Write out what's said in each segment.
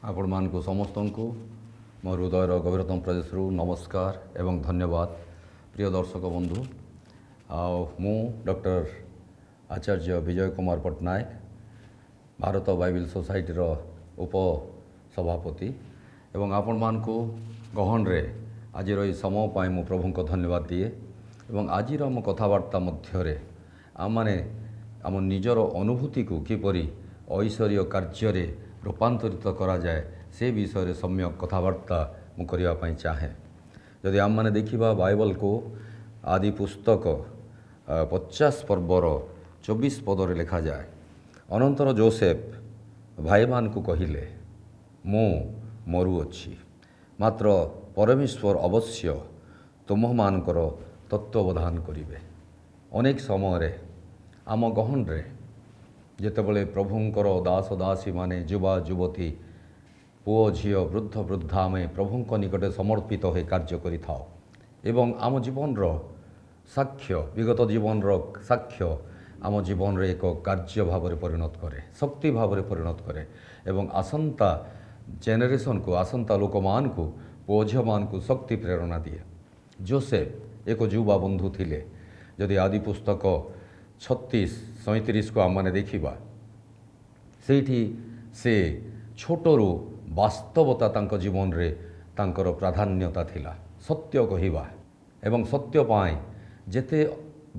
ଆପଣମାନଙ୍କୁ ସମସ୍ତଙ୍କୁ ମୋ ହୃଦୟର ଗଭୀରତମ ପ୍ରଦେଶରୁ ନମସ୍କାର ଏବଂ ଧନ୍ୟବାଦ। ପ୍ରିୟ ଦର୍ଶକ ବନ୍ଧୁ, ଆଉ ମୁଁ ଡକ୍ଟର ଆଚାର୍ଯ୍ୟ ବିଜୟ କୁମାର ପଟ୍ଟନାୟକ, ଭାରତ ବାଇବେଲ ସୋସାଇଟିର ଉପସଭାପତି ଏବଂ ଆପଣମାନଙ୍କୁ ଗହଣରେ ଆଜିର ଏହି ସମୟ ପାଇଁ ମୁଁ ପ୍ରଭୁଙ୍କ ଧନ୍ୟବାଦ ଦିଏ। ଏବଂ ଆଜିର ଆମ କଥାବାର୍ତ୍ତା ମଧ୍ୟରେ ଆମମାନେ ଆମ ନିଜର ଅନୁଭୂତିକୁ କିପରି ଐଶ୍ୱରୀୟ କାର୍ଯ୍ୟରେ ରୂପାନ୍ତରିତ କରାଯାଏ ସେ ବିଷୟରେ ସମ୍ୟକ କଥାବାର୍ତ୍ତା ମୁଁ କରିବା ପାଇଁ ଚାହେଁ। ଯଦି ଆମମାନେ ଦେଖିବା ବାଇବଲକୁ, ଆଦି ପୁସ୍ତକ 50 ପର୍ବର 24 ପଦରେ ଲେଖାଯାଏ, ଅନନ୍ତର ଯୋସେଫ ଭାଇମାନଙ୍କୁ କହିଲେ, ମୁଁ ମରୁଅଛି, ମାତ୍ର ପରମେଶ୍ୱର ଅବଶ୍ୟ ତୁମମାନଙ୍କର ତତ୍ତ୍ୱାବଧାନ କରିବେ। ଅନେକ ସମୟରେ ଆମ ଗହଣରେ ଯେତେବେଳେ ପ୍ରଭୁଙ୍କର ଦାସ ଦାସୀମାନେ, ଯୁବା ଯୁବତୀ, ପୁଅ ଝିଅ, ବୃଦ୍ଧ ବୃଦ୍ଧା ଆମେ ପ୍ରଭୁଙ୍କ ନିକଟରେ ସମର୍ପିତ ହୋଇ କାର୍ଯ୍ୟ କରିଥାଉ ଏବଂ ଆମ ଜୀବନର ସାକ୍ଷ୍ୟ, ବିଗତ ଜୀବନର ସାକ୍ଷ୍ୟ ଆମ ଜୀବନରେ ଏକ କାର୍ଯ୍ୟ ଭାବରେ ପରିଣତ କରେ, ଶକ୍ତି ଭାବରେ ପରିଣତ କରେ ଏବଂ ଆସନ୍ତା ଜେନେରେସନକୁ, ଆସନ୍ତା ଲୋକମାନଙ୍କୁ, ପୁଅ ଝିଅମାନଙ୍କୁ ଶକ୍ତି ପ୍ରେରଣା ଦିଏ। ଯୋସେଫ ଏକ ଯୁବା ବନ୍ଧୁ ଥିଲେ। ଯଦି ଆଦି ପୁସ୍ତକ 36-37କୁ ଆମମାନେ ଦେଖିବା, ସେଇଠି ସେ ଛୋଟରୁ ବାସ୍ତବତା ତାଙ୍କ ଜୀବନରେ ତାଙ୍କର ପ୍ରାଧାନ୍ୟତା ଥିଲା। ସତ୍ୟ କହିବା ଏବଂ ସତ୍ୟ ପାଇଁ ଯେତେ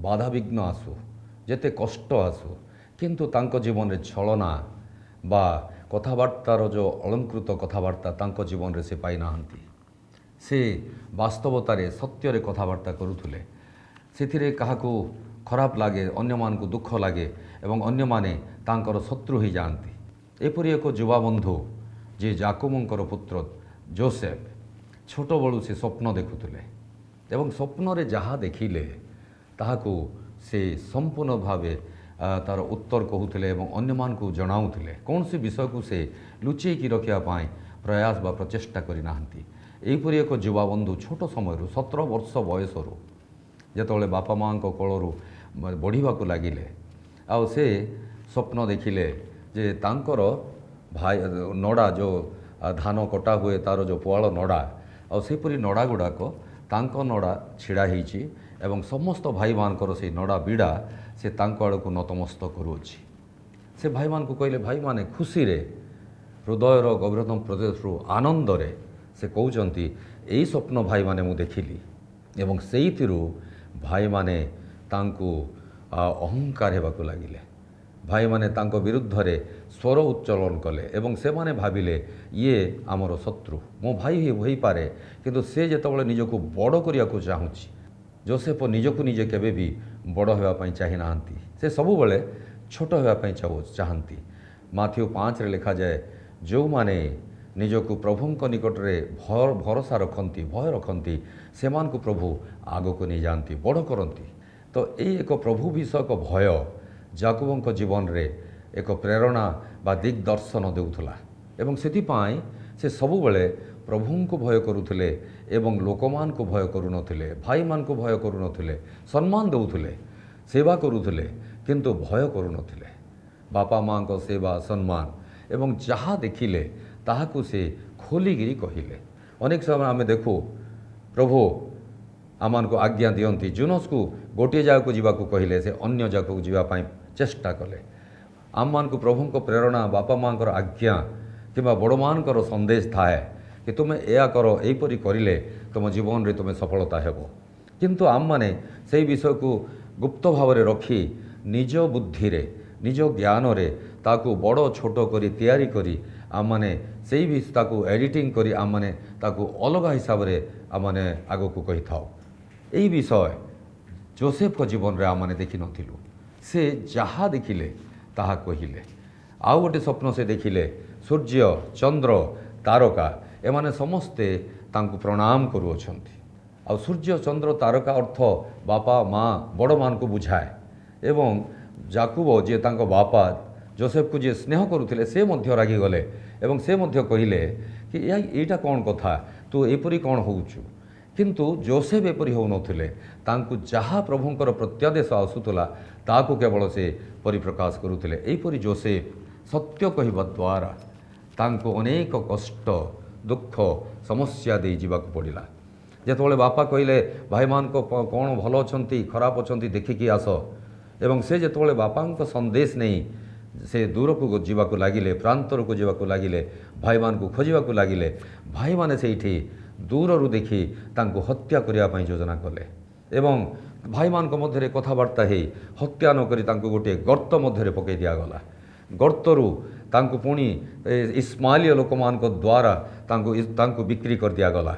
ବାଧାବିଘ୍ନ ଆସୁ, ଯେତେ କଷ୍ଟ ଆସୁ, କିନ୍ତୁ ତାଙ୍କ ଜୀବନରେ ଛଳନା ବା କଥାବାର୍ତ୍ତାର ଯେଉଁ ଅଳଙ୍କୃତ କଥାବାର୍ତ୍ତା ତାଙ୍କ ଜୀବନରେ ସେ ପାଇନାହାନ୍ତି। ସେ ବାସ୍ତବତାରେ ସତ୍ୟରେ କଥାବାର୍ତ୍ତା କରୁଥିଲେ। ସେଥିରେ କାହାକୁ ଖରାପ ଲାଗେ, ଅନ୍ୟମାନଙ୍କୁ ଦୁଃଖ ଲାଗେ ଏବଂ ଅନ୍ୟମାନେ ତାଙ୍କର ଶତ୍ରୁ ହୋଇଯାଆନ୍ତି। ଏପରି ଏକ ଯୁବାବନ୍ଧୁ ଯିଏ ଯାକୋବଙ୍କର ପୁତ୍ର ଯୋସେଫ, ଛୋଟବେଳୁ ସେ ସ୍ୱପ୍ନ ଦେଖୁଥିଲେ ଏବଂ ସ୍ୱପ୍ନରେ ଯାହା ଦେଖିଲେ ତାହାକୁ ସେ ସମ୍ପୂର୍ଣ୍ଣ ଭାବେ ତା'ର ଉତ୍ତର କହୁଥିଲେ ଏବଂ ଅନ୍ୟମାନଙ୍କୁ ଜଣାଉଥିଲେ। କୌଣସି ବିଷୟକୁ ସେ ଲୁଚେଇକି ରଖିବା ପାଇଁ ପ୍ରୟାସ ବା ପ୍ରଚେଷ୍ଟା କରିନାହାନ୍ତି। ଏହିପରି ଏକ ଯୁବାବନ୍ଧୁ ଛୋଟ ସମୟରୁ, 17 ବର୍ଷ ବୟସରୁ ଯେତେବେଳେ ବାପା ମାଆଙ୍କ କୋଳରୁ ବଢ଼ିବାକୁ ଲାଗିଲେ, ଆଉ ସେ ସ୍ୱପ୍ନ ଦେଖିଲେ ଯେ ତାଙ୍କର ଭାଇ ନଡ଼ା, ଯେଉଁ ଧାନ କଟା ହୁଏ ତା'ର ଯେଉଁ ପୁଆଳ ନଡ଼ା, ଆଉ ସେପରି ନଡ଼ା ଗୁଡ଼ାକ ତାଙ୍କ ନଡ଼ା ଛିଡ଼ା ହେଇଛି ଏବଂ ସମସ୍ତ ଭାଇମାନଙ୍କର ସେଇ ନଡ଼ା ବିଡ଼ା ସେ ତାଙ୍କ ଆଡ଼କୁ ନତମସ୍ତକ କରୁଅଛି। ସେ ଭାଇମାନଙ୍କୁ କହିଲେ, ଭାଇମାନେ ଖୁସିରେ, ହୃଦୟର ଗଭୀରତମ ପ୍ରଦେଶରୁ ଆନନ୍ଦରେ ସେ କହୁଛନ୍ତି, ଏଇ ସ୍ୱପ୍ନ ଭାଇମାନେ ମୁଁ ଦେଖିଲି। ଏବଂ ସେଇଥିରୁ ଭାଇମାନେ ତାଙ୍କୁ ଅହଙ୍କାର ହେବାକୁ ଲାଗିଲେ। ଭାଇମାନେ ତାଙ୍କ ବିରୁଦ୍ଧରେ ସ୍ୱର ଉଚ୍ଚୋଳନ କଲେ ଏବଂ ସେମାନେ ଭାବିଲେ, ଇଏ ଆମର ଶତ୍ରୁ, ମୋ ଭାଇ ହୋଇପାରେ, କିନ୍ତୁ ସେ ଯେତେବେଳେ ନିଜକୁ ବଡ଼ କରିବାକୁ ଚାହୁଁଛି, ଯୋସେଫ ନିଜକୁ ନିଜେ କେବେ ବି ବଡ଼ ହେବା ପାଇଁ ଚାହିଁନାହାନ୍ତି। ସେ ସବୁବେଳେ ଛୋଟ ହେବା ପାଇଁ ଚାହାନ୍ତି। ମାଥ୍ୟୁ 5ରେ ଲେଖାଯାଏ, ଯେଉଁମାନେ ନିଜକୁ ପ୍ରଭୁଙ୍କ ନିକଟରେ ଭରସା ରଖନ୍ତି, ଭୟ ରଖନ୍ତି, ସେମାନଙ୍କୁ ପ୍ରଭୁ ଆଗକୁ ନେଇଯାଆନ୍ତି, ବଡ଼ କରନ୍ତି। ତ ଏଇ ଏକ ପ୍ରଭୁ ବିଷୟକ ଭୟ ଯାକୋବଙ୍କ ଜୀବନରେ ଏକ ପ୍ରେରଣା ବା ଦିଗ୍ଦର୍ଶନ ଦେଉଥିଲା ଏବଂ ସେଥିପାଇଁ ସେ ସବୁବେଳେ ପ୍ରଭୁଙ୍କୁ ଭୟ କରୁଥିଲେ ଏବଂ ଲୋକମାନଙ୍କୁ ଭୟ କରୁନଥିଲେ, ଭାଇମାନଙ୍କୁ ଭୟ କରୁନଥିଲେ, ସମ୍ମାନ ଦେଉଥିଲେ, ସେବା କରୁଥିଲେ, କିନ୍ତୁ ଭୟ କରୁନଥିଲେ। ବାପା ମାଆଙ୍କ ସେବା, ସମ୍ମାନ ଏବଂ ଯାହା ଦେଖିଲେ ତାହାକୁ ସେ ଖୋଲିକିରି କହିଲେ। ଅନେକ ସମୟ ଆମେ ଦେଖୁ ପ୍ରଭୁ ଆମମାନଙ୍କୁ ଆଜ୍ଞା ଦିଅନ୍ତି, ଜୁନସକୁ ଗୋଟିଏ ଜାଗାକୁ ଯିବାକୁ କହିଲେ ସେ ଅନ୍ୟ ଜାଗାକୁ ଯିବା ପାଇଁ ଚେଷ୍ଟା କଲେ। ଆମମାନଙ୍କୁ ପ୍ରଭୁଙ୍କ ପ୍ରେରଣା, ବାପା ମାଆଙ୍କର ଆଜ୍ଞା କିମ୍ବା ବଡ଼ମାନଙ୍କର ସନ୍ଦେଶ ଥାଏ କି ତୁମେ ଏହା କର, ଏହିପରି କରିଲେ ତୁମ ଜୀବନରେ ତୁମେ ସଫଳତା ହେବ। କିନ୍ତୁ ଆମମାନେ ସେହି ବିଷୟକୁ ଗୁପ୍ତ ଭାବରେ ରଖି ନିଜ ବୁଦ୍ଧିରେ, ନିଜ ଜ୍ଞାନରେ ତାକୁ ବଡ଼ ଛୋଟ କରି ତିଆରି କରି ଆମମାନେ ସେଇ ତାକୁ ଏଡ଼ିଟିଂ କରି ଆମମାନେ ତାକୁ ଅଲଗା ହିସାବରେ ଆମମାନେ ଆଗକୁ କହିଥାଉ। ଏହି ବିଷୟ ଯୋସେଫଙ୍କ ଜୀବନରେ ଆମମାନେ ଦେଖିନଥିଲୁ। ସେ ଯାହା ଦେଖିଲେ ତାହା କହିଲେ। ଆଉ ଗୋଟେ ସ୍ୱପ୍ନ ସେ ଦେଖିଲେ, ସୂର୍ଯ୍ୟ, ଚନ୍ଦ୍ର, ତାରକା ଏମାନେ ସମସ୍ତେ ତାଙ୍କୁ ପ୍ରଣାମ କରୁଅଛନ୍ତି। ଆଉ ସୂର୍ଯ୍ୟ, ଚନ୍ଦ୍ର, ତାରକା ଅର୍ଥ ବାପା ମା ବଡ଼ମାନଙ୍କୁ ବୁଝାଏ ଏବଂ ଯାକୋବ ଯିଏ ତାଙ୍କ ବାପା ଯୋସେଫକୁ ଯିଏ ସ୍ନେହ କରୁଥିଲେ ସେ ମଧ୍ୟ ରାଗିଗଲେ ଏବଂ ସେ ମଧ୍ୟ କହିଲେ କି ଏଇଟା କ'ଣ କଥା, ତୁ ଏପରି କ'ଣ ହେଉଛୁ। କିନ୍ତୁ ଯୋସେଫ ଏପରି ହେଉନଥିଲେ। ତାଙ୍କୁ ଯାହା ପ୍ରଭୁଙ୍କର ପ୍ରତ୍ୟାଦେଶ ଆସୁଥିଲା ତାହାକୁ କେବଳ ସେ ପରିପ୍ରକାଶ କରୁଥିଲେ। ଏହିପରି ଯୋସେଫ ସତ୍ୟ କହିବା ଦ୍ୱାରା ତାଙ୍କୁ ଅନେକ କଷ୍ଟ ଦୁଃଖ ସମସ୍ୟା ଦେଇ ଯିବାକୁ ପଡ଼ିଲା। ଯେତେବେଳେ ବାପା କହିଲେ ଭାଇମାନଙ୍କ କ'ଣ ଭଲ ଅଛନ୍ତି ଖରାପ ଅଛନ୍ତି ଦେଖିକି ଆସ, ଏବଂ ସେ ଯେତେବେଳେ ବାପାଙ୍କ ସନ୍ଦେଶ ନେଇ ସେ ଦୂରକୁ ଯିବାକୁ ଲାଗିଲେ, ପ୍ରାନ୍ତରକୁ ଯିବାକୁ ଲାଗିଲେ, ଭାଇମାନଙ୍କୁ ଖୋଜିବାକୁ ଲାଗିଲେ, ଭାଇମାନେ ସେଇଠି ଦୂରରୁ ଦେଖି ତାଙ୍କୁ ହତ୍ୟା କରିବା ପାଇଁ ଯୋଜନା କଲେ ଏବଂ ଭାଇମାନଙ୍କ ମଧ୍ୟରେ କଥାବାର୍ତ୍ତା ହେଇ ହତ୍ୟା ନକରି ତାଙ୍କୁ ଗୋଟିଏ ଗର୍ତ୍ତ ମଧ୍ୟରେ ପକାଇ ଦିଆଗଲା। ଗର୍ତ୍ତରୁ ତାଙ୍କୁ ପୁଣି ଇସ୍ମାଇଲୀୟ ଲୋକମାନଙ୍କ ଦ୍ୱାରା ତାଙ୍କୁ ବିକ୍ରି କରିଦିଆଗଲା।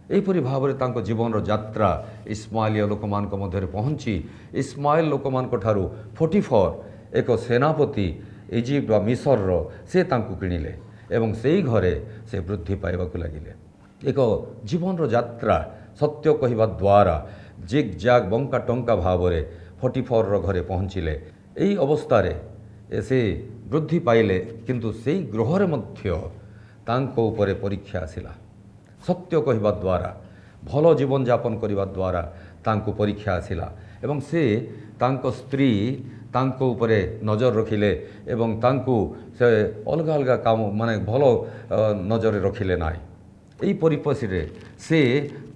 ଏହିପରି ଭାବରେ ତାଙ୍କ ଜୀବନର ଯାତ୍ରା ଇସ୍ମାଇଲୀୟ ଲୋକମାନଙ୍କ ମଧ୍ୟରେ ପହଞ୍ଚି ଇସ୍ମାଇଲ ଲୋକମାନଙ୍କ ଠାରୁ ପୋଟିଫର ଏକ ସେନାପତି ଇଜିପ୍ଟ ବା ମିଶରର ସେ ତାଙ୍କୁ କିଣିଲେ ଏବଂ ସେହି ଘରେ ସେ ବୃଦ୍ଧି ପାଇବାକୁ ଲାଗିଲେ। ଏକ ଜୀବନର ଯାତ୍ରା ସତ୍ୟ କହିବା ଦ୍ୱାରା ଜିଗ୍ ଜାଗ୍ ବଙ୍କା ଟଙ୍କା ଭାବରେ ପୋଟିଫରର ଘରେ ପହଞ୍ଚିଲେ। ଏହି ଅବସ୍ଥାରେ ସେ ବୃଦ୍ଧି ପାଇଲେ, କିନ୍ତୁ ସେହି ଗୃହରେ ମଧ୍ୟ ତାଙ୍କ ଉପରେ ପରୀକ୍ଷା ଆସିଲା। ସତ୍ୟ କହିବା ଦ୍ୱାରା ଭଲ ଜୀବନଯାପନ କରିବା ଦ୍ୱାରା ତାଙ୍କୁ ପରୀକ୍ଷା ଆସିଲା ଏବଂ ସେ ତାଙ୍କ ସ୍ତ୍ରୀ ତାଙ୍କ ଉପରେ ନଜର ରଖିଲେ ଏବଂ ତାଙ୍କୁ ସେ ଅଲଗା ଅଲଗା କାମ ଭଲ ନଜରରେ ରଖିଲେ ନାହିଁ। ଏହି ପରିପ୍ରେକ୍ଷୀରେ ସେ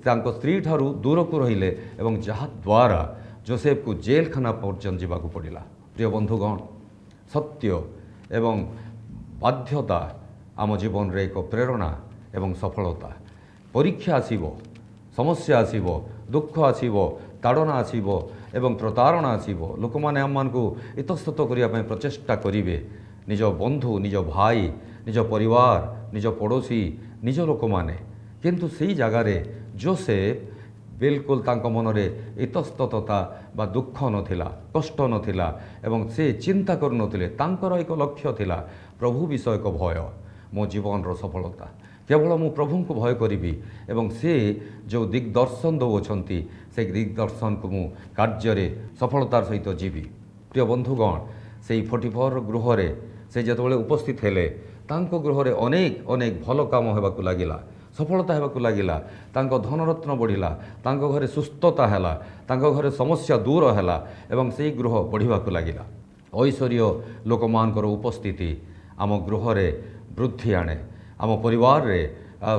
ତାଙ୍କ ସ୍ତ୍ରୀ ଠାରୁ ଦୂରକୁ ରହିଲେ ଏବଂ ଯାହାଦ୍ୱାରା ଯୋସେଫକୁ ଜେଲଖାନା ପର୍ଯ୍ୟନ୍ତ ଯିବାକୁ ପଡ଼ିଲା। ପ୍ରିୟ ବନ୍ଧୁଗଣ, ସତ୍ୟ ଏବଂ ବାଧ୍ୟତା ଆମ ଜୀବନରେ ଏକ ପ୍ରେରଣା ଏବଂ ସଫଳତା। ପରୀକ୍ଷା ଆସିବ, ସମସ୍ୟା ଆସିବ, ଦୁଃଖ ଆସିବ, ତାଡ଼ନା ଆସିବ ଏବଂ ପ୍ରତାରଣା ଆସିବ। ଲୋକମାନେ ଆମମାନଙ୍କୁ ଇତସ୍ତତ କରିବା ପାଇଁ ପ୍ରଚେଷ୍ଟା କରିବେ, ନିଜ ବନ୍ଧୁ, ନିଜ ଭାଇ, ନିଜ ପରିବାର, ନିଜ ପଡ଼ୋଶୀ, ନିଜ ଲୋକମାନେ। କିନ୍ତୁ ସେହି ଜାଗାରେ ଯୋସେଫ ବିଲକୁଲ ତାଙ୍କ ମନରେ ଇତସ୍ତତତା ବା ଦୁଃଖ ନଥିଲା, କଷ୍ଟ ନଥିଲା ଏବଂ ସେ ଚିନ୍ତା କରୁନଥିଲେ। ତାଙ୍କର ଏକ ଲକ୍ଷ୍ୟ ଥିଲା ପ୍ରଭୁ ବିଷୟକ ଭୟ, ମୋ ଜୀବନର ସଫଳତା। କେବଳ ମୁଁ ପ୍ରଭୁଙ୍କୁ ଭୟ କରିବି ଏବଂ ସେ ଯେଉଁ ଦିଗ୍ଦର୍ଶନ ଦେଉଅଛନ୍ତି ସେ ଦିଗ୍ଦର୍ଶନକୁ ମୁଁ କାର୍ଯ୍ୟରେ ସଫଳତାର ସହିତ ଯିବି। ପ୍ରିୟ ବନ୍ଧୁଗଣ, ସେହି ପୋଟିଫର ଗୃହରେ ସେ ଯେତେବେଳେ ଉପସ୍ଥିତ ହେଲେ, ତାଙ୍କ ଗୃହରେ ଅନେକ ଭଲ କାମ ହେବାକୁ ଲାଗିଲା, ସଫଳତା ହେବାକୁ ଲାଗିଲା। ତାଙ୍କ ଧନରତ୍ନ ବଢ଼ିଲା, ତାଙ୍କ ଘରେ ସୁସ୍ଥତା ହେଲା, ତାଙ୍କ ଘରେ ସମସ୍ୟା ଦୂର ହେଲା ଏବଂ ସେହି ଗୃହ ବଢ଼ିବାକୁ ଲାଗିଲା। ଐଶ୍ୱର୍ଯ୍ୟ ଲୋକମାନଙ୍କର ଉପସ୍ଥିତି ଆମ ଗୃହରେ ବୃଦ୍ଧି ଆଣେ, ଆମ ପରିବାରରେ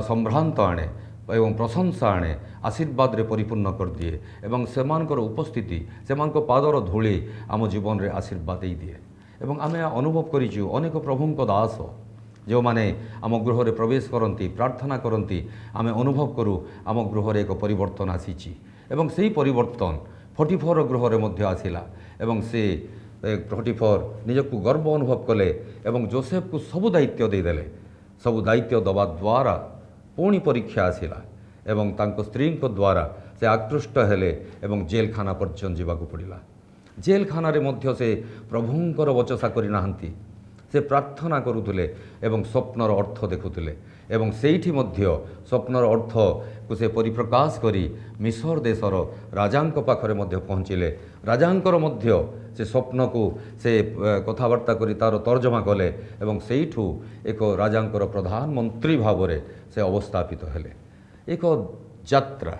ସମ୍ଭ୍ରାନ୍ତ ଆଣେ ଏବଂ ପ୍ରଶଂସା ଆଣେ, ଆଶୀର୍ବାଦରେ ପରିପୂର୍ଣ୍ଣ କରିଦିଏ ଏବଂ ସେମାନଙ୍କର ଉପସ୍ଥିତି, ସେମାନଙ୍କ ପାଦର ଧୂଳି ଆମ ଜୀବନରେ ଆଶୀର୍ବାଦ ଦେଇଦିଏ। ଏବଂ ଆମେ ଅନୁଭବ କରିଛୁ ଅନେକ ପ୍ରଭୁଙ୍କ ଦାସ ଯେଉଁମାନେ ଆମ ଗୃହରେ ପ୍ରବେଶ କରନ୍ତି, ପ୍ରାର୍ଥନା କରନ୍ତି, ଆମେ ଅନୁଭବ କରୁ ଆମ ଗୃହରେ ଏକ ପରିବର୍ତ୍ତନ ଆସିଛି ଏବଂ ସେହି ପରିବର୍ତ୍ତନ ପୋଟିଫର ଗୃହରେ ମଧ୍ୟ ଆସିଲା ଏବଂ ସେ ପୋଟିଫର ନିଜକୁ ଗର୍ବ ଅନୁଭବ କଲେ ଏବଂ ଯୋସେଫକୁ ସବୁ ଦାୟିତ୍ୱ ଦେଇଦେଲେ। ସବୁ ଦାୟିତ୍ୱ ଦେବା ଦ୍ୱାରା ପୁଣି ପରୀକ୍ଷା ଆସିଲା ଏବଂ ତାଙ୍କ ସ୍ତ୍ରୀଙ୍କ ଦ୍ୱାରା ସେ ଆକୃଷ୍ଟ ହେଲେ ଏବଂ ଜେଲଖାନା ପର୍ଯ୍ୟନ୍ତ ଯିବାକୁ ପଡ଼ିଲା। ଜେଲଖାନାରେ ମଧ୍ୟ ସେ ପ୍ରଭୁଙ୍କର ବଚସା କରିନାହାନ୍ତି, ସେ ପ୍ରାର୍ଥନା କରୁଥିଲେ ଏବଂ ସ୍ୱପ୍ନର ଅର୍ଥ ଦେଖୁଥିଲେ ଏବଂ ସେଇଠି ମଧ୍ୟ ସ୍ୱପ୍ନର ଅର୍ଥକୁ ସେ ପରିପ୍ରକାଶ କରି ମିଶର ଦେଶର ରାଜାଙ୍କ ପାଖରେ ମଧ୍ୟ ପହଞ୍ଚିଲେ। ରାଜାଙ୍କର ମଧ୍ୟ ସେ ସ୍ୱପ୍ନକୁ ସେ କଥାବାର୍ତ୍ତା କରି ତା'ର ତର୍ଜମା କଲେ ଏବଂ ସେଇଠୁ ଏକ ରାଜାଙ୍କର ପ୍ରଧାନମନ୍ତ୍ରୀ ଭାବରେ ସେ ଅବସ୍ଥାପିତ ହେଲେ। ଏକ ଯାତ୍ରା,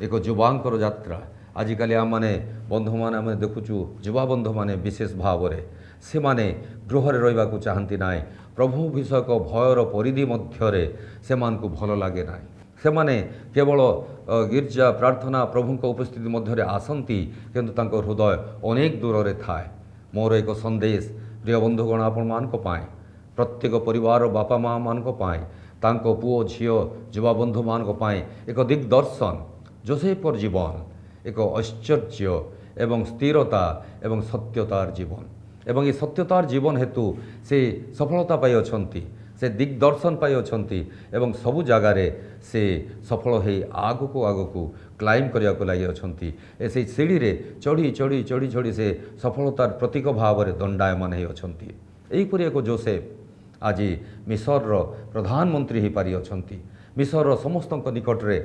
ଏକ ଯୁବାଙ୍କର ଯାତ୍ରା। ଆଜିକାଲି ଆମମାନେ ବନ୍ଧୁମାନେ ଆମେ ଦେଖୁଛୁ, ଯୁବାବନ୍ଧୁମାନେ ବିଶେଷ ଭାବରେ ସେମାନେ ଗୃହରେ ରହିବାକୁ ଚାହାନ୍ତି ନାହିଁ। ପ୍ରଭୁ ବିଷୟକ ଭୟର ପରିଧି ମଧ୍ୟରେ ସେମାନଙ୍କୁ ଭଲ ଲାଗେ ନାହିଁ। ସେମାନେ କେବଳ ଗିର୍ଜା ପ୍ରାର୍ଥନା ପ୍ରଭୁଙ୍କ ଉପସ୍ଥିତି ମଧ୍ୟରେ ଆସନ୍ତି, କିନ୍ତୁ ତାଙ୍କ ହୃଦୟ ଅନେକ ଦୂରରେ ଥାଏ। ମୋର ଏକ ସନ୍ଦେଶ ପ୍ରିୟ ବନ୍ଧୁଗଣ ଆପଣମାନଙ୍କ ପାଇଁ, ପ୍ରତ୍ୟେକ ପରିବାରର ବାପା ମାଆମାନଙ୍କ ପାଇଁ, ତାଙ୍କ ପୁଅ ଝିଅ ଯୁବାବନ୍ଧୁମାନଙ୍କ ପାଇଁ ଏକ ଦିଗ୍ଦର୍ଶନ। ଯୋସେଫର ଜୀବନ ଏକ ଐଶ୍ୱର୍ଯ୍ୟ ଏବଂ ସ୍ଥିରତା ଏବଂ ସତ୍ୟତାର ଜୀବନ ଏବଂ ଏ ସତ୍ୟତାର ଜୀବନ ହେତୁ ସେ ସଫଳତା ପାଇଅଛନ୍ତି, ସେ ଦିଗ୍ଦର୍ଶନ ପାଇଅଛନ୍ତି ଏବଂ ସବୁ ଜାଗାରେ ସେ ସଫଳ ହୋଇ ଆଗକୁ କ୍ଲାଇମ୍ବ କରିବାକୁ ଲାଗିଅଛନ୍ତି। ସେହି ସିଢ଼ିରେ ଚଢ଼ି ସେ ସଫଳତାର ପ୍ରତୀକ ଭାବରେ ଦଣ୍ଡାୟମାନ ହୋଇଅଛନ୍ତି। ଏହିପରି ଏକ ଯୋସେଫ ଆଜି ମିଶରର ପ୍ରଧାନମନ୍ତ୍ରୀ ହୋଇପାରିଅଛନ୍ତି। ମିଶରର ସମସ୍ତଙ୍କ ନିକଟରେ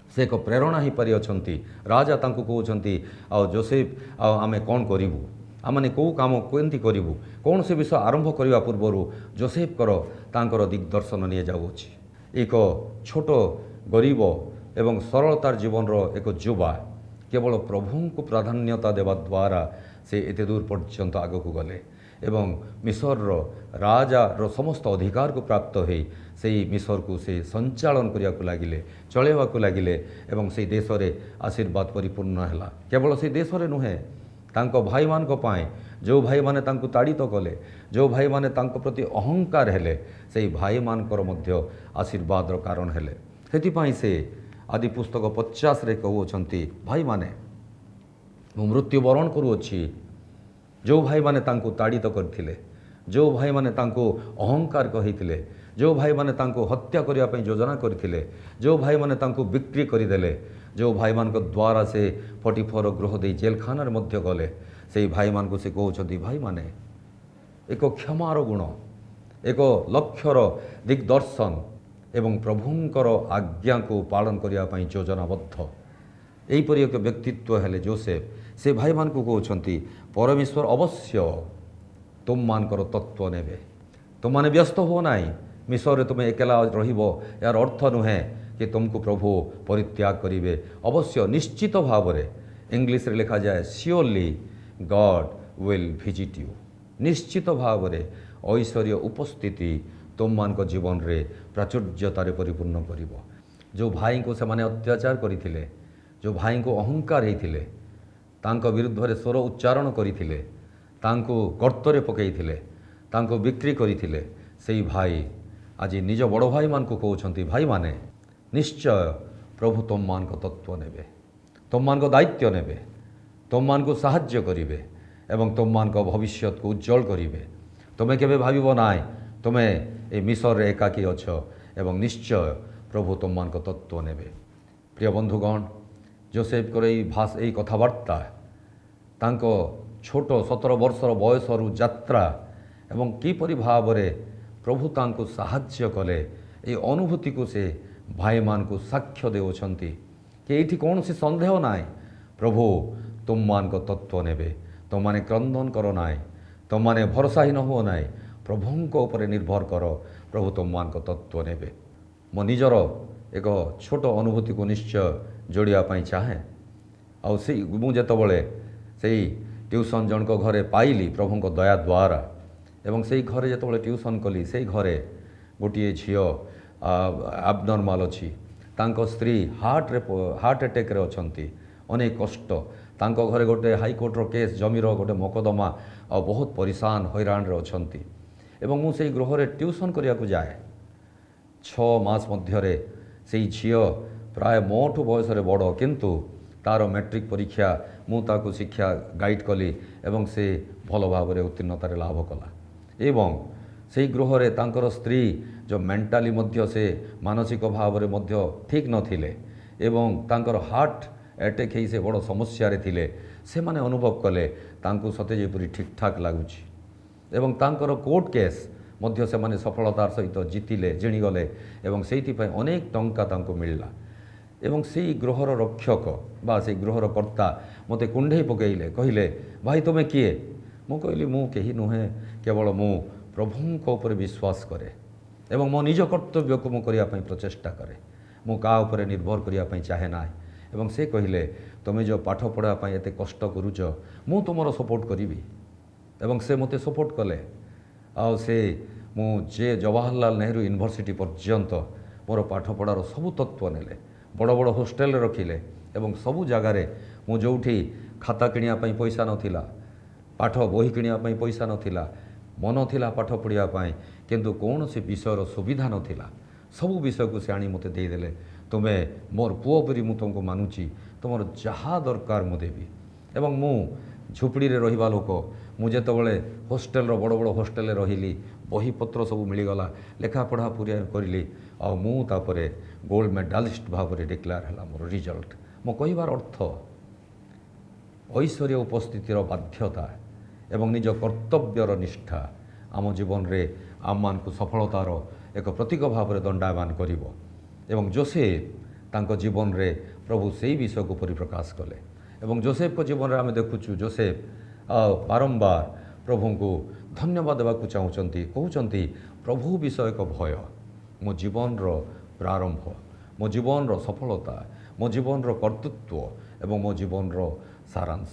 ସେ ଏକ ପ୍ରେରଣା ହୋଇପାରିଅଛନ୍ତି। ରାଜା ତାଙ୍କୁ କହୁଛନ୍ତି, ଆଉ ଯୋସେଫ, ଆଉ ଆମେ କ'ଣ କରିବୁ, ଆମମାନେ କେଉଁ କାମ କେମିତି କରିବୁ। କୌଣସି ବିଷୟ ଆରମ୍ଭ କରିବା ପୂର୍ବରୁ ଯୋସେଫଙ୍କର ତାଙ୍କର ଦିଗ୍ଦର୍ଶନ ନିଆଯାଉଅଛି। ଏକ ଛୋଟ ଗରିବ ଏବଂ ସରଳତାର ଜୀବନର ଏକ ଯୁବା କେବଳ ପ୍ରଭୁଙ୍କୁ ପ୍ରାଧାନ୍ୟତା ଦେବା ଦ୍ୱାରା ସେ ଏତେ ଦୂର ପର୍ଯ୍ୟନ୍ତ ଆଗକୁ ଗଲେ ଏବଂ ମିଶରର ରାଜାର ସମସ୍ତ ଅଧିକାରକୁ ପ୍ରାପ୍ତ ହୋଇ ସେହି ମିଶରକୁ ସେ ସଞ୍ଚାଳନ କରିବାକୁ ଲାଗିଲେ, ଚଳାଇବାକୁ ଲାଗିଲେ ଏବଂ ସେହି ଦେଶରେ ଆଶୀର୍ବାଦ ପରିପୂର୍ଣ୍ଣ ହେଲା। କେବଳ ସେହି ଦେଶରେ ନୁହେଁ, ତାଙ୍କ ଭାଇମାନଙ୍କ ପାଇଁ, ଯେଉଁ ଭାଇମାନେ ତାଙ୍କୁ ତାଡ଼ିତ କଲେ, ଯେଉଁ ଭାଇମାନେ ତାଙ୍କ ପ୍ରତି ଅହଙ୍କାର ହେଲେ, ସେହି ଭାଇମାନଙ୍କର ମଧ୍ୟ ଆଶୀର୍ବାଦର କାରଣ ହେଲେ। ସେଥିପାଇଁ ସେ ଆଦି ପୁସ୍ତକ 50ରେ କହୁଅଛନ୍ତି, ଭାଇମାନେ ମୁଁ ମୃତ୍ୟୁବରଣ କରୁଅଛି। ଯେଉଁ ଭାଇମାନେ ତାଙ୍କୁ ତାଡ଼ିତ କରିଥିଲେ, ଯେଉଁ ଭାଇମାନେ ତାଙ୍କୁ ଅହଙ୍କାର କହିଥିଲେ, ଯେଉଁ ଭାଇମାନେ ତାଙ୍କୁ ହତ୍ୟା କରିବା ପାଇଁ ଯୋଜନା କରିଥିଲେ, ଯେଉଁ ଭାଇମାନେ ତାଙ୍କୁ ବିକ୍ରି କରିଦେଲେ, ଯେଉଁ ଭାଇମାନଙ୍କ ଦ୍ୱାରା ସେ 44 ଗୃହ ଦେଇ ଜେଲଖାନାରେ ମଧ୍ୟ ଗଲେ, ସେହି ଭାଇମାନଙ୍କୁ ସେ କହୁଛନ୍ତି, ଭାଇମାନେ ଏକ କ୍ଷମାର ଗୁଣ, ଏକ ଲକ୍ଷ୍ୟର ଦିଗ୍ଦର୍ଶନ ଏବଂ ପ୍ରଭୁଙ୍କର ଆଜ୍ଞାକୁ ପାଳନ କରିବା ପାଇଁ ଯୋଜନାବଦ୍ଧ ଏହିପରି ଏକ ବ୍ୟକ୍ତିତ୍ୱ ହେଲେ ଯୋସେଫ। ସେ ଭାଇମାନଙ୍କୁ କହୁଛନ୍ତି, ପରମେଶ୍ୱର ଅବଶ୍ୟ ତୁମମାନଙ୍କର ତତ୍ତ୍ୱ ନେବେ। ତୁମମାନେ ବ୍ୟସ୍ତ ହୁଅ ନାହିଁ, ମିଶରରେ ତୁମେ ଏକଲା ରହିବ, ଏହାର ଅର୍ଥ ନୁହେଁ କି ତୁମକୁ ପ୍ରଭୁ ପରିତ୍ୟାଗ କରିବେ। ଅବଶ୍ୟ ନିଶ୍ଚିତ ଭାବରେ, ଇଂଲିଶରେ ଲେଖାଯାଏ surely god will visit you. ନିଶ୍ଚିତ ଭାବରେ ଐଶ୍ୱର୍ଯ୍ୟ ଉପସ୍ଥିତି ତୁମମାନଙ୍କ ଜୀବନରେ ପ୍ରାଚୁର୍ଯ୍ୟତାରେ ପରିପୂର୍ଣ୍ଣ କରିବ। ଯେଉଁ ଭାଇଙ୍କୁ ସେମାନେ ଅତ୍ୟାଚାର କରିଥିଲେ, ଯେଉଁ ଭାଇଙ୍କୁ ଅହଙ୍କାର ହେଇଥିଲେ, ତାଙ୍କ ବିରୁଦ୍ଧରେ ସ୍ୱର ଉଚ୍ଚାରଣ କରିଥିଲେ, ତାଙ୍କୁ ଗର୍ତ୍ତରେ ପକାଇଥିଲେ, ତାଙ୍କୁ ବିକ୍ରି କରିଥିଲେ, ସେହି ଭାଇ ଆଜି ନିଜ ବଡ଼ ଭାଇମାନଙ୍କୁ କହୁଛନ୍ତି, ଭାଇମାନେ ନିଶ୍ଚୟ ପ୍ରଭୁ ତୁମମାନଙ୍କ ତତ୍ତ୍ୱ ନେବେ, ତୁମମାନଙ୍କ ଦାୟିତ୍ୱ ନେବେ, ତୁମମାନଙ୍କୁ ସାହାଯ୍ୟ କରିବେ ଏବଂ ତୁମମାନଙ୍କ ଭବିଷ୍ୟତକୁ ଉଜ୍ଜଳ କରିବେ। ତୁମେ କେବେ ଭାବିବ ନାହିଁ ତୁମେ ଏ ମିଶରରେ ଏକାକୀ ଅଛ ଏବଂ ନିଶ୍ଚୟ ପ୍ରଭୁ ତୁମମାନଙ୍କ ତତ୍ତ୍ୱ ନେବେ। ପ୍ରିୟ ବନ୍ଧୁଗଣ, ଯୋସେଫଙ୍କର ଏହି କଥାବାର୍ତ୍ତା, ତାଙ୍କ ଛୋଟ 17 ବର୍ଷର ବୟସରୁ ଯାତ୍ରା ଏବଂ କିପରି ଭାବରେ ପ୍ରଭୁ ତାଙ୍କୁ ସାହାଯ୍ୟ କଲେ, ଏହି ଅନୁଭୂତିକୁ ସେ ଭାଇମାନଙ୍କୁ ସାକ୍ଷ୍ୟ ଦେଉଛନ୍ତି କି ଏଇଠି କୌଣସି ସନ୍ଦେହ ନାହିଁ, ପ୍ରଭୁ ତୁମମାନଙ୍କ ତତ୍ତ୍ୱ ନେବେ। ତୁମମାନେ କ୍ରନ୍ଦନ କର ନାହିଁ, ତୁମମାନେ ଭରସାହୀନ ହୁଅ ନାହିଁ, ପ୍ରଭୁଙ୍କ ଉପରେ ନିର୍ଭର କର, ପ୍ରଭୁ ତୁମମାନଙ୍କ ତତ୍ତ୍ୱ ନେବେ। ମୋ ନିଜର ଏକ ଛୋଟ ଅନୁଭୂତିକୁ ନିଶ୍ଚୟ ଯୋଡ଼ିବା ପାଇଁ ଚାହେଁ। ଆଉ ମୁଁ ଯେତେବେଳେ ସେଇ ଟ୍ୟୁସନ୍ ଜଣଙ୍କ ଘରେ ପାଇଲି ପ୍ରଭୁଙ୍କ ଦୟା ଦ୍ୱାରା ଏବଂ ସେଇ ଘରେ ଯେତେବେଳେ ଟ୍ୟୁସନ୍ କଲି, ସେଇ ଘରେ ଗୋଟିଏ ଝିଅ ଆବନର୍ମାଲ୍ ଅଛି, ତାଙ୍କ ସ୍ତ୍ରୀ ହାର୍ଟ ଆଟାକ୍ରେ ଅଛନ୍ତି, ଅନେକ କଷ୍ଟ, ତାଙ୍କ ଘରେ ଗୋଟେ ହାଇକୋର୍ଟର କେସ୍, ଜମିର ଗୋଟେ ମକଦ୍ଦମା, ଆଉ ବହୁତ ପରିଶାନ ହଇରାଣରେ ଅଛନ୍ତି। ଏବଂ ମୁଁ ସେଇ ଗୃହରେ ଟ୍ୟୁସନ୍ କରିବାକୁ ଯାଏ। 6 ମାସ ମଧ୍ୟରେ ସେଇ ଝିଅ ପ୍ରାୟ ମୋଠୁ ବୟସରେ ବଡ଼, କିନ୍ତୁ ତା'ର ମ୍ୟାଟ୍ରିକ୍ ପରୀକ୍ଷା ମୁଁ ତାକୁ ଶିକ୍ଷା ଗାଇଡ଼ କଲି ଏବଂ ସେ ଭଲ ଭାବରେ ଉତ୍ତୀର୍ଣ୍ଣତାରେ ଲାଭ କଲା। ଏବଂ ସେହି ଗୃହରେ ତାଙ୍କର ସ୍ତ୍ରୀ ଯେଉଁ ମେଣ୍ଟାଲି ମଧ୍ୟ ସେ ମାନସିକ ଭାବରେ ମଧ୍ୟ ଠିକ୍ ନଥିଲେ ଏବଂ ତାଙ୍କର ହାର୍ଟ ଆଟାକ୍ ହେଇ ସେ ବଡ଼ ସମସ୍ୟାରେ ଥିଲେ। ସେମାନେ ଅନୁଭବ କଲେ ତାଙ୍କୁ ସତେ ଯେପରି ଠିକ୍ଠାକ୍ ଲାଗୁଛି ଏବଂ ତାଙ୍କର କୋର୍ଟ କେସ୍ ମଧ୍ୟ ସେମାନେ ସଫଳତାର ସହିତ ଜିଣିଗଲେ ଏବଂ ସେଇଥିପାଇଁ ଅନେକ ଟଙ୍କା ତାଙ୍କୁ ମିଳିଲା। ଏବଂ ସେଇ ଗୃହର ରକ୍ଷକ ବା ସେଇ ଗୃହର କର୍ତ୍ତା ମୋତେ କୁଣ୍ଢେଇ ପକାଇଲେ, କହିଲେ, ଭାଇ ତୁମେ କିଏ? ମୁଁ କହିଲି, ମୁଁ କେହି ନୁହେଁ, କେବଳ ମୁଁ ପ୍ରଭୁଙ୍କ ଉପରେ ବିଶ୍ୱାସ କରେ ଏବଂ ମୋ ନିଜ କର୍ତ୍ତବ୍ୟକୁ ମୁଁ କରିବା ପାଇଁ ପ୍ରଚେଷ୍ଟା କରେ, ମୁଁ କାହା ଉପରେ ନିର୍ଭର କରିବା ପାଇଁ ଚାହେଁ ନାହିଁ। ଏବଂ ସେ କହିଲେ, ତୁମେ ଯେଉଁ ପାଠ ପଢ଼ିବା ପାଇଁ ଏତେ କଷ୍ଟ କରୁଛ, ମୁଁ ତୁମର ସପୋର୍ଟ କରିବି। ଏବଂ ସେ ମୋତେ ସପୋର୍ଟ କଲେ। ଆଉ ମୁଁ ଜବାହରଲାଲ ନେହେରୁ ୟୁନିଭର୍ସିଟି ପର୍ଯ୍ୟନ୍ତ ମୋର ପାଠପଢ଼ାର ସବୁ ତତ୍ତ୍ୱ ନେଲେ, ବଡ଼ ବଡ଼ ହୋଷ୍ଟେଲରେ ରଖିଲେ ଏବଂ ସବୁ ଜାଗାରେ ମୁଁ ଯେଉଁଠି ଖାତା କିଣିବା ପାଇଁ ପଇସା ନଥିଲା, ପାଠ ବହି କିଣିବା ପାଇଁ ପଇସା ନଥିଲା, ମନ ଥିଲା ପାଠ ପଢ଼ିବା ପାଇଁ, କିନ୍ତୁ କୌଣସି ବିଷୟର ସୁବିଧା ନଥିଲା, ସବୁ ବିଷୟକୁ ସେ ଆଣି ମୋତେ ଦେଇଦେଲେ। ତୁମେ ମୋର ପୁଅ ପରି ମୁଁ ତୁମକୁ ମାନୁଛି, ତୁମର ଯାହା ଦରକାର ମୁଁ ଦେବି। ଏବଂ ମୁଁ ଝୁପଡ଼ିରେ ରହିବା ଲୋକ, ମୁଁ ଯେତେବେଳେ ହୋଷ୍ଟେଲର ବଡ଼ ବଡ଼ ହୋଷ୍ଟେଲରେ ରହିଲି, ବହିପତ୍ର ସବୁ ମିଳିଗଲା, ଲେଖାପଢ଼ା କରିଲି, ଆଉ ମୁଁ ତାପରେ ଗୋଲ୍ଡ ମେଡାଲିଷ୍ଟ ଭାବରେ ଡିକ୍ଲେୟାର ହେଲା ମୋର ରିଜଲ୍ଟ। ମୋ କହିବାର ଅର୍ଥ, ଐଶ୍ୱର୍ଯ୍ୟ ଉପସ୍ଥିତିର ବାଧ୍ୟତା ଏବଂ ନିଜ କର୍ତ୍ତବ୍ୟର ନିଷ୍ଠା ଆମ ଜୀବନରେ ଆମମାନଙ୍କୁ ସଫଳତାର ଏକ ପ୍ରତୀକ ଭାବରେ ଦଣ୍ଡାୟମାନ କରିବ। ଏବଂ ଯୋସେଫ ତାଙ୍କ ଜୀବନରେ ପ୍ରଭୁ ସେହି ବିଷୟକୁ ପରିପ୍ରକାଶ କଲେ ଏବଂ ଯୋସେଫଙ୍କ ଜୀବନରେ ଆମେ ଦେଖୁଛୁ ଯୋସେଫ ବାରମ୍ବାର ପ୍ରଭୁଙ୍କୁ ଧନ୍ୟବାଦ ଦେବାକୁ ଚାହୁଁଛନ୍ତି, କହୁଛନ୍ତି, ପ୍ରଭୁ ବିଷୟ ଏକ ଭୟ ମୋ ଜୀବନର ପ୍ରାରମ୍ଭ, ମୋ ଜୀବନର ସଫଳତା, ମୋ ଜୀବନର କର୍ତ୍ତୃତ୍ୱ ଏବଂ ମୋ ଜୀବନର ସାରାଂଶ।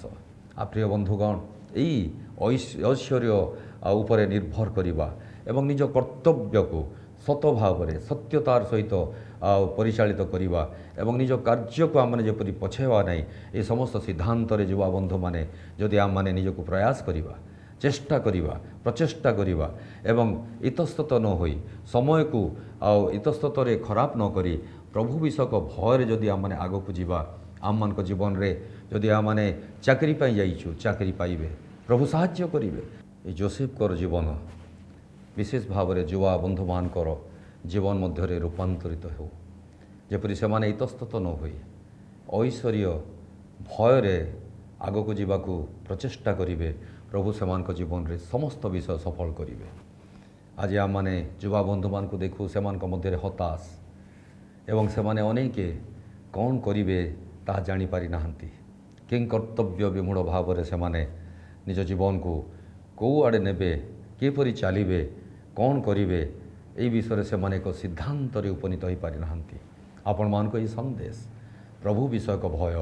ପ୍ରିୟ ବନ୍ଧୁଗଣ, ଏଇ ଐଶ୍ୱର୍ଯ୍ୟ ଉପରେ ନିର୍ଭର କରିବା ଏବଂ ନିଜ କର୍ତ୍ତବ୍ୟକୁ ସତ ଭାବରେ ସତ୍ୟତାର ସହିତ ପରିଚାଳିତ କରିବା ଏବଂ ନିଜ କାର୍ଯ୍ୟକୁ ଆମମାନେ ଯେପରି ପଛାଇବା ନାହିଁ, ଏ ସମସ୍ତ ସିଦ୍ଧାନ୍ତରେ ଯୁବା ବନ୍ଧୁମାନେ ଯଦି ଆମମାନେ ନିଜକୁ ପ୍ରୟାସ କରିବା, ଚେଷ୍ଟା କରିବା, ପ୍ରଚେଷ୍ଟା କରିବା ଏବଂ ଇତସ୍ତତ ନ ହୋଇ ସମୟକୁ ଇତସ୍ତତରେ ଖରାପ ନ କରି ପ୍ରଭୁ ବିଷୟକ ଭୟରେ ଯଦି ଆମମାନେ ଆଗକୁ ଯିବା, ଆମମାନଙ୍କ ଜୀବନରେ ଯଦି ଆମମାନେ ଚାକିରି ପାଇଁ ଯାଇଛୁ, ଚାକିରି ପାଇବେ, ପ୍ରଭୁ ସାହାଯ୍ୟ କରିବେ। ଏ ଯୋସେଫଙ୍କର ଜୀବନ ବିଶେଷ ଭାବରେ ଯୁବା ବନ୍ଧୁମାନଙ୍କର ଜୀବନ ମଧ୍ୟରେ ରୂପାନ୍ତରିତ ହେଉ, ଯେପରି ସେମାନେ ଇତସ୍ତତ ନ ହୋଇ ଐଶ୍ୱର୍ଯ୍ୟ ଭୟରେ ଆଗକୁ ଯିବାକୁ ପ୍ରଚେଷ୍ଟା କରିବେ। ପ୍ରଭୁ ସେମାନଙ୍କ ଜୀବନରେ ସମସ୍ତ ବିଷୟ ସଫଳ କରିବେ। ଆଜି ଆମମାନେ ଯୁବା ବନ୍ଧୁମାନଙ୍କୁ ଦେଖୁ, ସେମାନଙ୍କ ମଧ୍ୟରେ ହତାଶ ଏବଂ ସେମାନେ ଅନେକ କ'ଣ କରିବେ ତାହା ଜାଣିପାରି ନାହାନ୍ତି। କି କର୍ତ୍ତବ୍ୟ ବିମୂଢ଼ ଭାବରେ ସେମାନେ ନିଜ ଜୀବନକୁ କେଉଁଆଡ଼େ ନେବେ, କିପରି ଚାଲିବେ, କ'ଣ କରିବେ, ଏହି ବିଷୟରେ ସେମାନେ ଏକ ସିଦ୍ଧାନ୍ତରେ ଉପନୀତ ହୋଇପାରି ନାହାନ୍ତି। ଆପଣମାନଙ୍କ ଏହି ସନ୍ଦେଶ ପ୍ରଭୁ ବିଷୟକ ଭୟ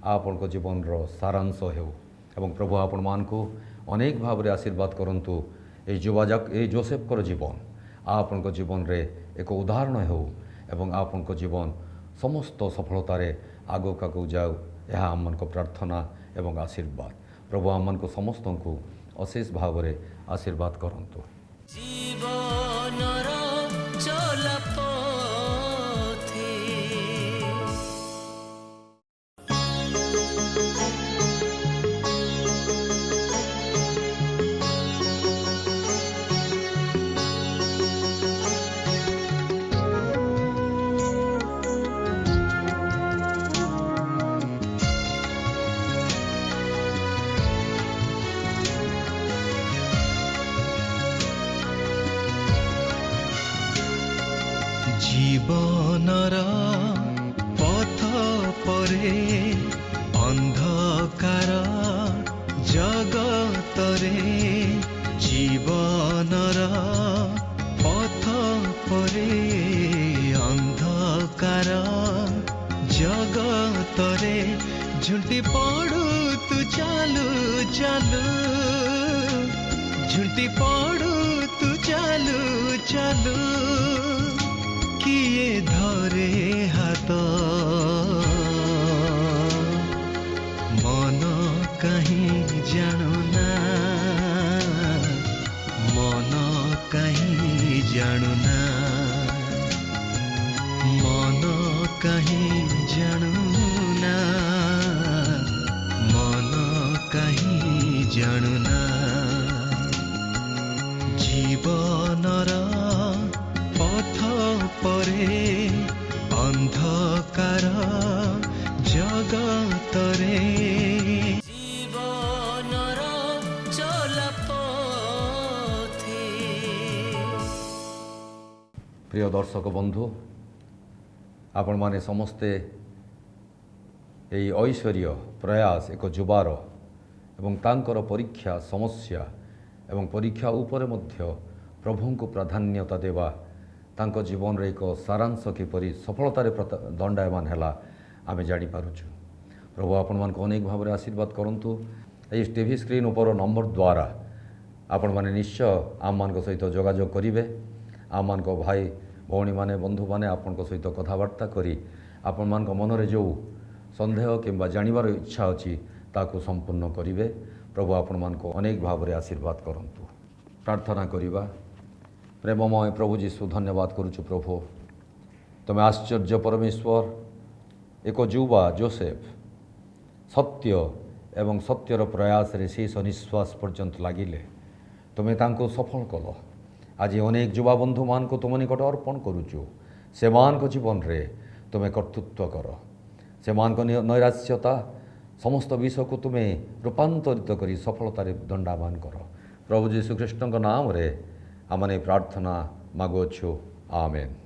ଆପଣଙ୍କ ଜୀବନର ସାରାଂଶ ହେଉ ଏବଂ ପ୍ରଭୁ ଆପଣମାନଙ୍କୁ ଅନେକ ଭାବରେ ଆଶୀର୍ବାଦ କରନ୍ତୁ। ଏହି ଯୋସେଫଙ୍କର ଜୀବନ ଆପଣଙ୍କ ଜୀବନରେ ଏକ ଉଦାହରଣ ହେଉ ଏବଂ ଆପଣଙ୍କ ଜୀବନ ସମସ୍ତ ସଫଳତାରେ ଆଗକୁ ଯାଉ, ଏହା ଆମମାନଙ୍କ ପ୍ରାର୍ଥନା ଏବଂ ଆଶୀର୍ବାଦ। ପ୍ରଭୁ ଆମମାନଙ୍କୁ ସମସ୍ତଙ୍କୁ ଅଶେଷ ଭାବରେ ଆଶୀର୍ବାଦ କରନ୍ତୁ। ଜୀବନର ଚଲାପଥେ ଜୀବନର ପଥ ପରେ ଅନ୍ଧକାର ଜଗତରେ, ଜୀବନର ପଥ ପରେ ଅନ୍ଧକାର ଜଗତରେ ଝୁଣ୍ଟି ପଡ଼ୁ ତୁ ଚାଲୁ ଚାଲୁ, ଝୁଣ୍ଟି ପଡ଼ୁ ତୁ ଚାଲୁ ଚାଲୁ, କିଏ ଧରେ ହାତ ମନ କାହିଁ ଜାଣୁନା, ମନ କାହିଁ ଜାଣୁନା, ମନ କାହିଁ ଜାଣୁନା, ମନ କାହିଁ ଜାଣୁନା। ଜୀବନର ପଥ ପରେ ଅନ୍ଧକାର ଜଗତରେ, ଜୀବନର ଚଲାପଥେ। ପ୍ରିୟ ଦର୍ଶକ ବନ୍ଧୁ, ଆପଣମାନେ ସମସ୍ତେ ଏହି ଐଶ୍ୱର୍ଯ୍ୟ ପ୍ରୟାସ ଏକ ଯୁବାର ଏବଂ ତାଙ୍କର ପରୀକ୍ଷା ସମସ୍ୟା ଏବଂ ପରୀକ୍ଷା ଉପରେ ମଧ୍ୟ ପ୍ରଭୁଙ୍କୁ ପ୍ରାଧାନ୍ୟତା ଦେବା, ତାଙ୍କ ଜୀବନରେ ଏକ ସାରାଂଶ କିପରି ସଫଳତାରେ ଦଣ୍ଡାୟମାନ ହେଲା ଆମେ ଜାଣିପାରୁଛୁ। ପ୍ରଭୁ ଆପଣମାନଙ୍କୁ ଅନେକ ଭାବରେ ଆଶୀର୍ବାଦ କରନ୍ତୁ। ଏହି ଟିଭି ସ୍କ୍ରିନ୍ ଉପର ନମ୍ବର ଦ୍ୱାରା ଆପଣମାନେ ନିଶ୍ଚୟ ଆମମାନଙ୍କ ସହିତ ଯୋଗାଯୋଗ କରିବେ। ଆମମାନଙ୍କ ଭାଇ ଭଉଣୀମାନେ, ବନ୍ଧୁମାନେ ଆପଣଙ୍କ ସହିତ କଥାବାର୍ତ୍ତା କରି ଆପଣମାନଙ୍କ ମନରେ ଯେଉଁ ସନ୍ଦେହ କିମ୍ବା ଜାଣିବାର ଇଚ୍ଛା ଅଛି ତାକୁ ସମ୍ପୂର୍ଣ୍ଣ କରିବେ। ପ୍ରଭୁ ଆପଣମାନଙ୍କୁ ଅନେକ ଭାବରେ ଆଶୀର୍ବାଦ କରନ୍ତୁ। ପ୍ରାର୍ଥନା କରିବା। ପ୍ରେମମୟ ପ୍ରଭୁ ଯୀଶୁ, ଧନ୍ୟବାଦ କରୁଛୁ ପ୍ରଭୁ, ତୁମେ ଆଶ୍ଚର୍ଯ୍ୟ ପରମେଶ୍ୱର। ଏକ ଯୁବା ଯୋସେଫ ସତ୍ୟ ଏବଂ ସତ୍ୟର ପ୍ରୟାସରେ ଶେଷ ନିଶ୍ୱାସ ପର୍ଯ୍ୟନ୍ତ ଲାଗିଲେ, ତୁମେ ତାଙ୍କୁ ସଫଳ କଲ। ଆଜି ଅନେକ ଯୁବା ବନ୍ଧୁମାନଙ୍କୁ ତୁମ ନିକଟ ଅର୍ପଣ କରୁଛୁ। ସେମାନଙ୍କ ଜୀବନରେ ତୁମେ କର୍ତ୍ତୃତ୍ୱ କର, ସେମାନଙ୍କ ନୈରାଶ୍ୟତା ସମସ୍ତ ବିଷୟକୁ ତୁମେ ରୂପାନ୍ତରିତ କରି ସଫଳତାରେ ଦଣ୍ଡାୟମାନ କର। ପ୍ରଭୁ ଯୀଶୁ ଖ୍ରୀଷ୍ଟଙ୍କ ନାମରେ ଆମମାନେ ପ୍ରାର୍ଥନା ମାଗୁଅଛୁ, ଆମେନ୍।